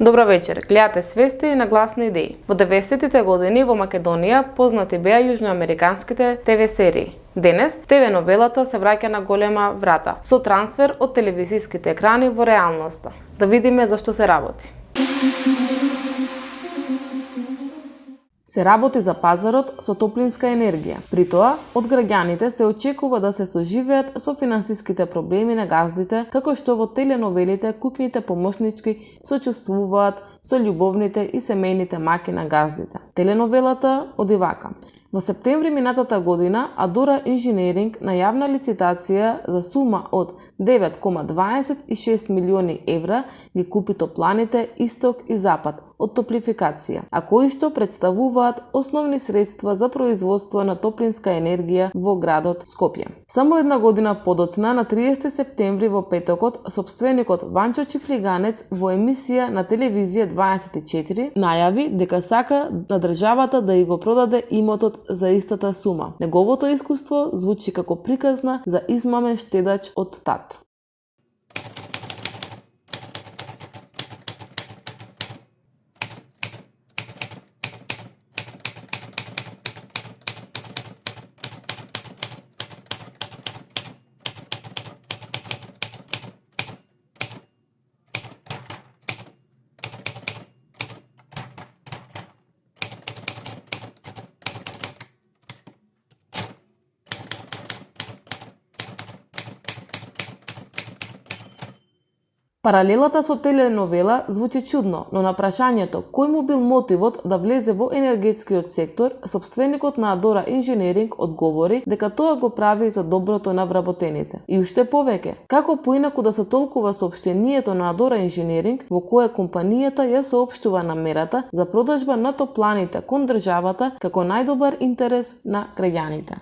Добро вечер, гледате Свести на гласни идеи. Во 90-тите години во Македонија познати беа јужноамериканските ТВ серии. Денес, ТВ новелата се враќа на голема врата, со трансфер од телевизиските екрани во реалноста. Да видиме зашто се работи. Се работи за пазарот со топлинска енергија. При тоа, од граѓаните се очекува да се соживеат со финансиските проблеми на газдите, како што во теленовелите куќните помошнички сочувствуваат со љубовните и семејните маки на газдите. Теленовелата оди вака. Во септември минатата година Адора Инженеринг најавна лицитација за сума од 9,26 милиони евра ги купи топланите Исток и Запад од топлификација, а кои што представуваат основни средства за производство на топлинска енергија во градот Скопје. Само една година подоцна, на 30 септември во петокот, сопственикот Ванчо Чифлиганец во емисија на телевизија 24 најави дека сака на државата да ја го продаде имотот за истата сума. Неговото искуство звучи како приказна за измамен штедач од тат. Паралелата со теленовела звучи чудно, но на прашањето кој му бил мотивот да влезе во енергетскиот сектор, сопственикот на Адора Инженеринг одговори дека тоа го прави за доброто на вработените. И уште повеќе, како поинаку да се толкува соопштението на Адора Инженеринг во кое компанијата ја соопштува намерата за продажба на топланите кон државата како најдобар интерес на граѓаните.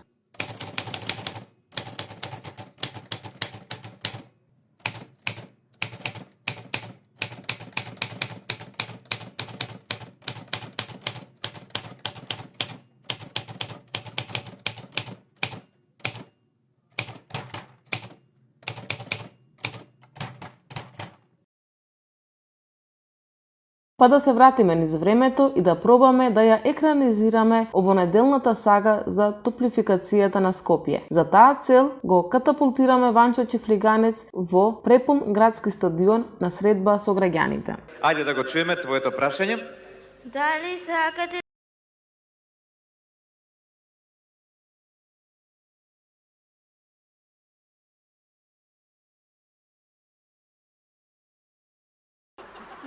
Па да се вратиме низ времето и да пробаме да ја екранизираме овонеделната сага за топлификацијата на Скопје. За таа цел го катапултираме Ванчо Чифлиганец во препун градски стадион на средба со граѓаните. Ајде да го чуеме твоето прашање. Дали сакате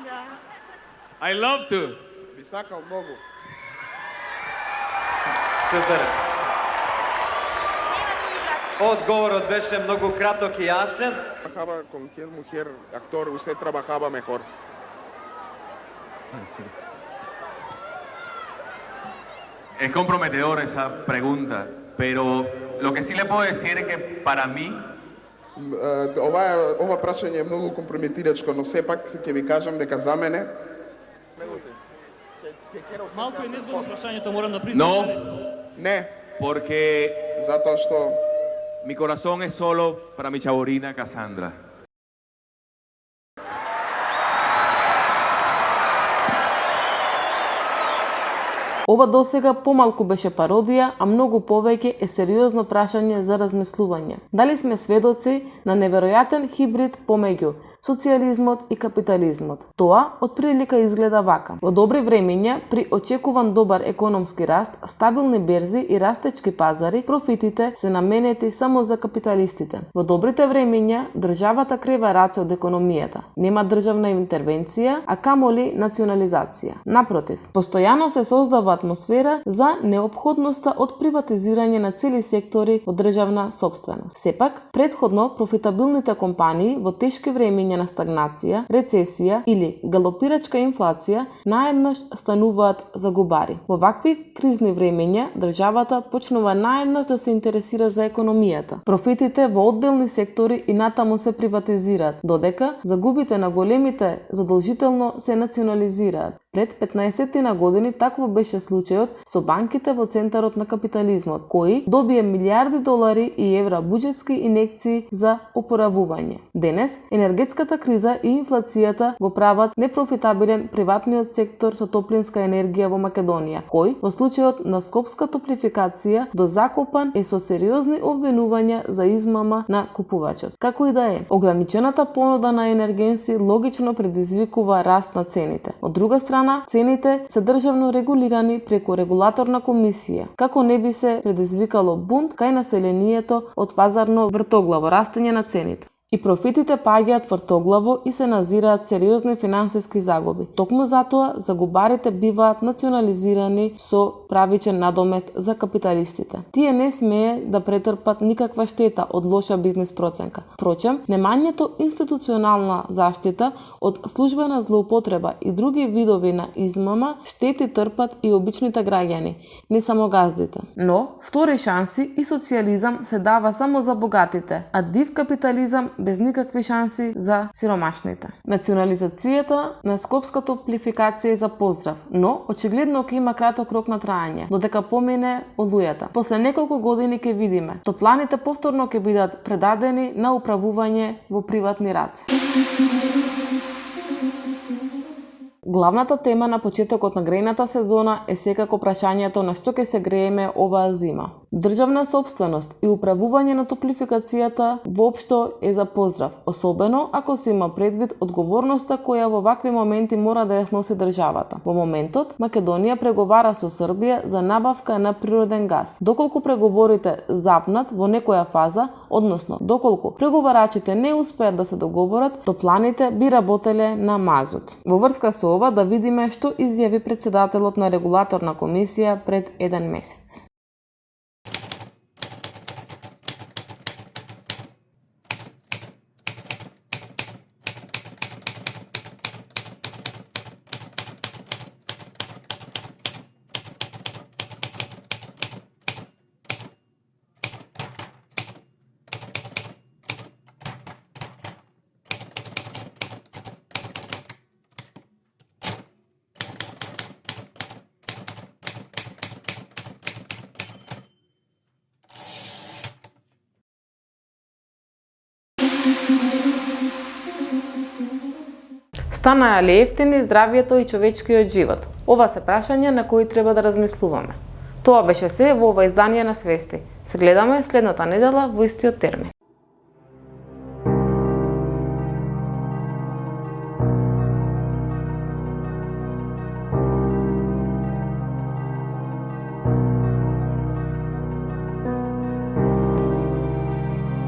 Да. I love to. Би сакал многу. Супер. Нема други прашања. Одговорот беше многу краток и јасен. Trabajaba con qué mujer, actor, usted trabajaba mejor. Es comprometedora esa pregunta, pero lo que sí le puedo decir es que para mí Ова прашање е многу компрометирачко, но сепак ќе ви кажам дека за мене Малку е незгодно прашањето, морам да признам. no, не, porque затоа што mi corazón es solo para mi chaborina Cassandra. Ова досега помалку беше пародија, а многу повеќе е сериозно прашање за размислување. Дали сме сведоци на неверојатен хибрид помеѓу социјализмот и капитализмот? Тоа отприлика изгледа вака. Во добри времења, при очекуван добар економски раст, стабилни берзи и растечки пазари, профитите се наменети само за капиталистите. Во добрите времења, државата крева раце од економијата. Нема државна интервенција, а камоли национализација. Напротив, постојано се создава атмосфера за неопходноста од приватизирање на цели сектори од државна сопственост. Сепак, предходно профитабилните компании во тешки времења на стагнација, рецесија или галопирачка инфлација наеднаш стануваат загубари. Во вакви кризни времења државата почнува наеднаш да се интересира за економијата. Профитите во одделни сектори и натаму се приватизираат, додека загубите на големите задолжително се национализираат. Пред 15 години такво беше случајот со банките во центарот на капитализмот, кои добие милиарди долари и евра буџетски инекции за опоравување. Денес, енергетската криза и инфлацијата го прават непрофитабилен приватниот сектор со топлинска енергија во Македонија, кој во случајот на скопска топлификација до закопан е со сериозни обвинувања за измама на купувачот. Како и да е, ограничената понуда на енергенси логично предизвикува раст на цените. Од друга страна, цените се државно регулирани преку регулаторна комисија, како не би се предизвикало бунт кај населението од пазарно вртоглаво растење на цените. И профитите паѓаат вртоглаво и се назираат сериозни финансиски загуби. Токму затоа загубарите биваат национализирани со правичен надомест за капиталистите. Тие не смее да претрпат никаква штета од лоша бизнес проценка. Впрочем, немањето институционална заштита од службена злоупотреба и други видови на измама штети трпат и обичните граѓани, не само газдите. Но втори шанси и социјализам се дава само за богатите, а див капитализам без никакви шанси за сиромашните. Национализацијата на скопска топлификација е за поздрав, но очигледно ќе има краток рок на траење, додека помине олујата. После неколку години ќе видиме, топланите повторно ќе бидат предадени на управување во приватни раце. Главната тема на почетокот на грејната сезона е секако прашањето на што ќе се грееме оваа зима. Државна собственост и управување на топлификацијата воопшто е за поздрав, особено ако се има предвид одговорноста која во вакви моменти мора да ја сноси државата. Во моментот, Македонија преговара со Србија за набавка на природен газ. Доколку преговорите запнат во некоја фаза, односно доколку преговарачите не успеат да се договорат, топланите би работеле на мазут. Во врска со ова да видиме што изјави претседателот на регулаторна комисија пред еден месец. Станаа ли ефтини здравјето и човечкиот живот? Ова се прашања на кои треба да размислуваме. Тоа беше се во ова издание на Свести. Се гледаме следната недела во истиот термин.